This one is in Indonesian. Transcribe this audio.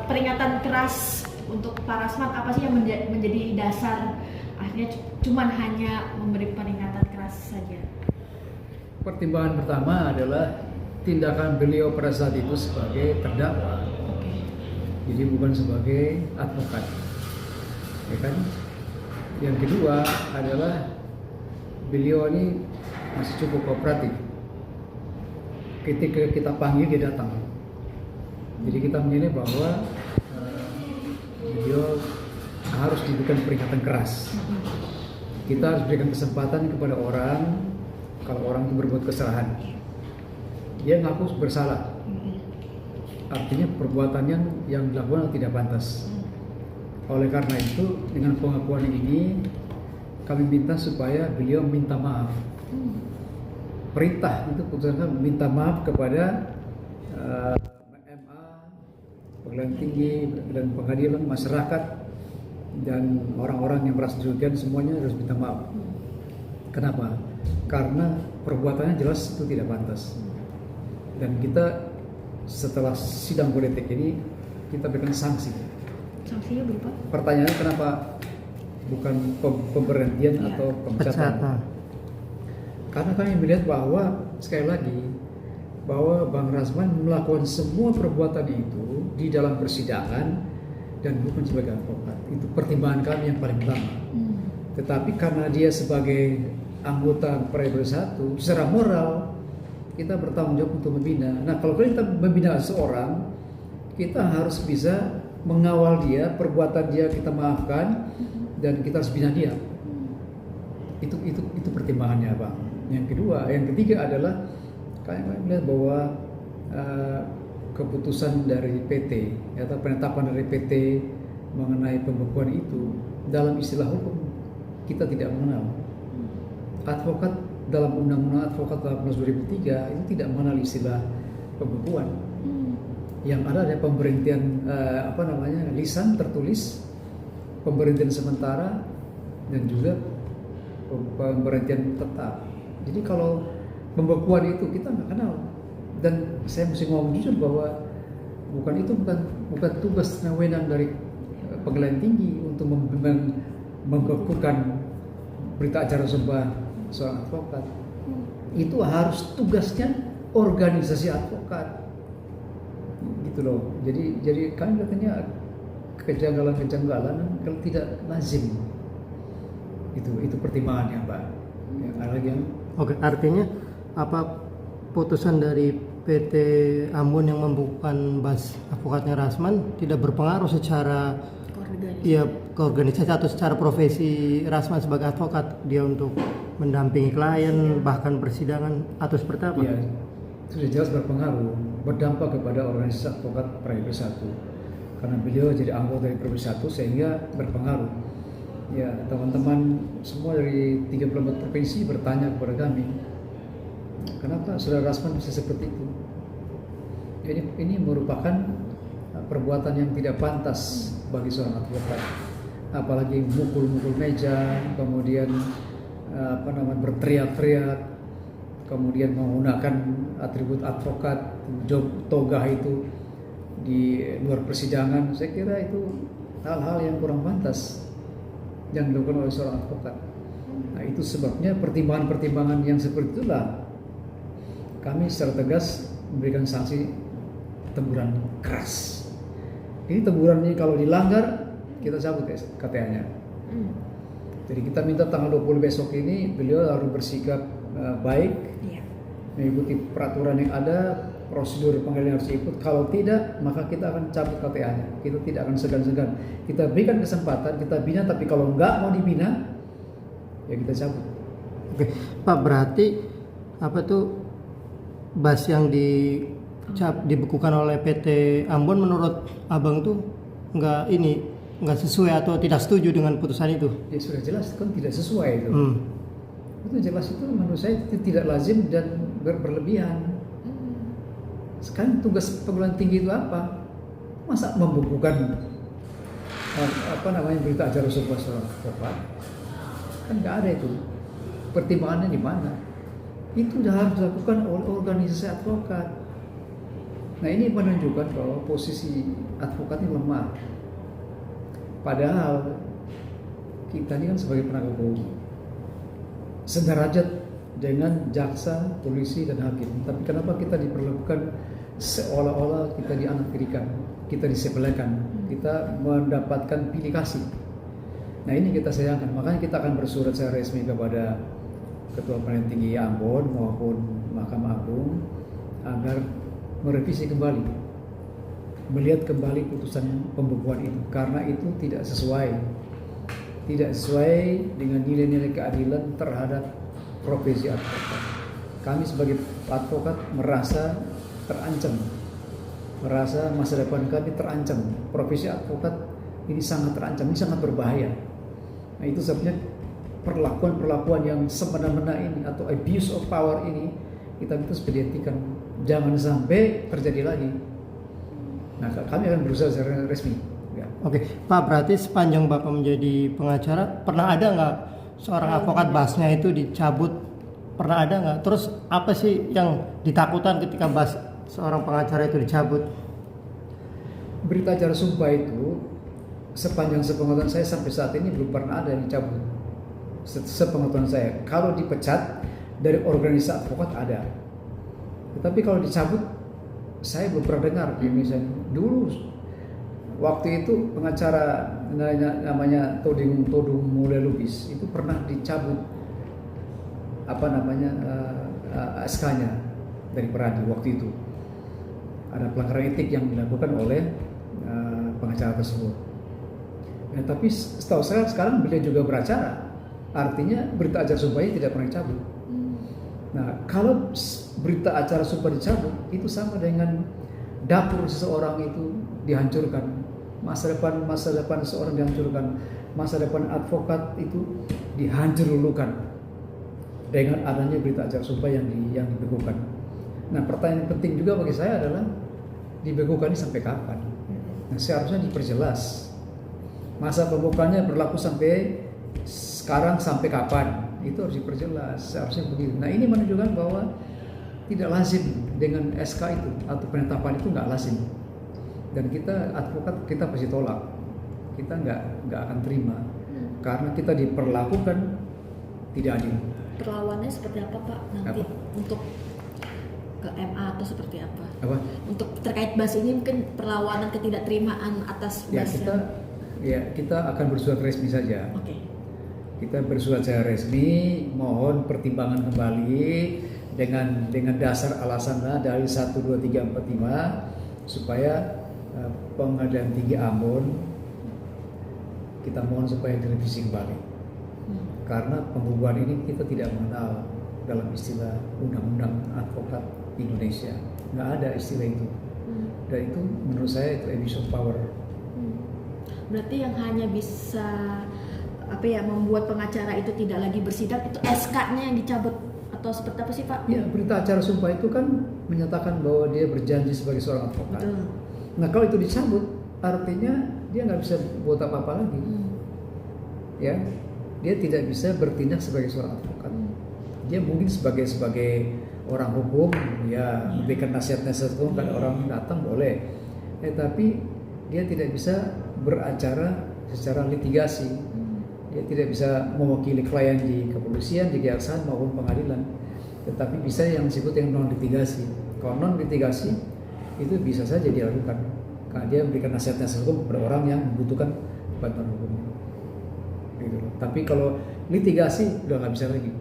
peringatan keras untuk Pak Rasman, apa sih yang menjadi dasar akhirnya cuman hanya memberi peringatan keras saja? Pertimbangan pertama adalah tindakan beliau pada saat itu sebagai terdakwa, jadi bukan sebagai advokat, ya kan? Yang kedua adalah beliau ini masih cukup kooperatif. Ketika kita panggil dia datang. Jadi kita menilai bahwa beliau harus diberikan peringatan keras. Kita harus berikan kesempatan kepada orang, kalau orang itu berbuat kesalahan, dia ngaku bersalah. Artinya perbuatannya yang dilakukan tidak pantas. Oleh karena itu, dengan pengakuan ini kami minta supaya beliau minta maaf. Perintah itu putusan minta maaf kepada MA, Pengadilan Tinggi dan Pengadilan, masyarakat dan orang-orang yang merasa dirugikan, semuanya harus minta maaf. Kenapa? Karena perbuatannya jelas itu tidak pantas. Dan kita setelah sidang kode etik ini kita berikan sanksi. Sanksinya berupa? Pertanyaannya kenapa bukan pemberhentian atau pemecatan? Karena kami melihat bahwa sekali lagi bahwa Bang Rasman melakukan semua perbuatan itu di dalam persidangan dan bukan sebagai advokat. Itu pertimbangan kami yang paling utama. Tetapi karena dia sebagai anggota Periode 1, secara moral kita bertanggung jawab untuk membina. Nah, kalau kita membina seseorang, kita harus bisa mengawal dia, perbuatan dia kita maafkan, dan kita harus bina dia. Itu pertimbangannya, Bang. Yang ketiga adalah kami melihat bahwa keputusan dari PT atau penetapan dari PT mengenai pembekuan itu dalam istilah hukum kita tidak mengenal. Advokat dalam Undang-Undang Advokat 2003 itu tidak mengenal istilah pembekuan. Yang ada pemberhentian lisan tertulis, pemberhentian sementara, dan juga pemberhentian tetap. Jadi kalau pembekuan itu kita nggak kenal, dan saya mesti ngomong jujur bahwa bukan tugas dan wewenang dari Pengadilan Tinggi untuk membekukan berita acara sumpah seorang advokat. Itu harus tugasnya organisasi advokat, gitu loh. Jadi kan katanya kejanggalan kalau tidak lazim. Itu pertimbangannya, Pak. Yang ada lagi yang Oke, artinya apa putusan dari PT Ambon yang membukukan bas advokatnya Rasman tidak berpengaruh secara ke organisasi atau secara profesi Rasman sebagai advokat, dia untuk mendampingi klien bahkan persidangan atau seperti apa? Ya, sudah jelas berpengaruh, berdampak kepada organisasi advokat Periode 1 karena beliau jadi anggota dari Periode 1 sehingga berpengaruh. Ya, teman-teman semua dari 34 provinsi bertanya kepada kami, kenapa Saudara Rasman bisa seperti itu? Ini merupakan perbuatan yang tidak pantas bagi seorang advokat, apalagi mukul-mukul meja, kemudian berteriak-teriak, kemudian menggunakan atribut advokat, toga itu di luar persidangan. Saya kira itu hal-hal yang kurang pantas yang dilakukan oleh seorang advokat. Nah, itu sebabnya pertimbangan-pertimbangan yang seperti itulah kami secara tegas memberikan sanksi teguran keras. Ini teguran ini kalau dilanggar kita cabut KTA-nya. Jadi kita minta tanggal 20 besok ini beliau harus bersikap baik, mengikuti peraturan yang ada, prosedur pengadilan harus ikut. Kalau tidak, maka kita akan cabut KTA-nya. Kita tidak akan segan-segan. Kita berikan kesempatan, kita bina. Tapi kalau nggak mau dibina, ya kita cabut. Oke, Pak, berarti apa tuh bas yang dibekukan oleh PT Ambon menurut Abang tuh nggak sesuai atau tidak setuju dengan putusan itu? Ya sudah jelas kan tidak sesuai itu. Itu jelas, itu menurut saya itu tidak lazim dan berlebihan. Sekarang tugas Pengadilan Tinggi itu apa? Masa membukukan berita acara sumpah seorang advokat? Kan nggak ada itu. Pertimbangannya di mana? Itu sudah harus dilakukan oleh organisasi advokat. Nah ini menunjukkan bahwa posisi advokat ini lemah. Padahal kita ini kan sebagai penegak hukum sederajat dengan jaksa, polisi, dan hakim. Tapi kenapa kita diperlakukan seolah-olah kita dianaktirikan, kita disepelekan, kita mendapatkan pilih kasih. Nah ini kita sayangkan. Makanya kita akan bersurat secara resmi kepada Ketua Pengadilan Tinggi Ambon maupun Mahkamah Agung agar merevisi kembali, melihat kembali putusan pembekuan itu, karena itu tidak sesuai dengan nilai-nilai keadilan terhadap profesi advokat. Kami sebagai advokat merasa terancam, merasa masa depan kami terancam. Profesi advokat ini sangat terancam, ini sangat berbahaya. Nah itu sebabnya perlakuan yang semena-mena ini atau abuse of power ini kita minta supaya dihentikan, jangan sampai terjadi lagi. Nah kami akan berusaha secara resmi. Ya. Oke, Pak, berarti sepanjang Bapak menjadi pengacara, pernah ada nggak seorang advokat basnya itu dicabut? Pernah ada nggak? Terus apa sih yang ditakutkan ketika bas seorang pengacara itu dicabut? Berita acara sumpah itu sepanjang sepengetahuan saya sampai saat ini belum pernah ada yang dicabut. Sepengetahuan saya, kalau dipecat dari organisasi advokat ada, tetapi kalau dicabut saya belum pernah dengar di Indonesia. Dulu waktu itu pengacara namanya Todung Mulya Lubis itu pernah dicabut SK-nya dari Peradi waktu itu. Ada pelanggaran etik yang dilakukan oleh pengacara tersebut. Nah, tapi setahu saya sekarang beliau juga beracara, artinya berita acara sumpahnya tidak pernah dicabut. Nah, kalau berita acara sumpah dicabut, itu sama dengan dapur seseorang itu dihancurkan, masa depan seseorang dihancurkan, masa depan advokat itu dihancur-lulukan dengan adanya berita acara sumpah yang dibekukan. Nah, pertanyaan penting juga bagi saya adalah dibekukan ini sampai kapan? Nah, seharusnya diperjelas. Masa pembekuannya berlaku sampai sekarang sampai kapan? Itu harus diperjelas, seharusnya begitu. Nah ini menunjukkan bahwa tidak lazim dengan SK itu atau penetapan itu nggak lazim, dan kita advokat kita pasti tolak, kita nggak akan terima karena kita diperlakukan tidak adil. Perlawannya seperti apa Pak nanti untuk ke MA atau seperti apa? Untuk terkait BAS ini mungkin perlawanan ketidakterimaan atas BAS kita akan bersurat resmi saja. Oke. Kita bersurat secara resmi, mohon pertimbangan kembali dengan dasar alasannya dari 1, 2, 3, 4, 5 supaya Pengadilan Tinggi Ambon kita mohon supaya direvisi kembali. Karena pembubaran ini kita tidak mengenal dalam istilah undang-undang advokat di Indonesia, nggak ada istilah itu. Dan itu menurut saya itu abuse of power. Berarti yang hanya bisa membuat pengacara itu tidak lagi bersidang itu SK-nya yang dicabut atau seperti apa sih Pak? Ya, berita acara sumpah itu kan menyatakan bahwa dia berjanji sebagai seorang advokat. Betul. Nah kalau itu dicabut, artinya dia nggak bisa buat apa-apa lagi. Ya, dia tidak bisa bertindak sebagai seorang advokat. Dia mungkin sebagai orang hukum, ya memberikan nasihat-nasihat hukum kalau orang datang boleh. Tapi dia tidak bisa beracara secara litigasi. Dia tidak bisa mewakili klien di kepolisian, di kejaksaan maupun pengadilan. Tetapi bisa yang disebut yang non litigasi. Kalau non litigasi itu bisa saja dilakukan karena dia memberikan nasihat-nasihat hukum kepada orang yang membutuhkan bantuan hukum. Gitu. Tapi kalau litigasi udah nggak bisa lagi.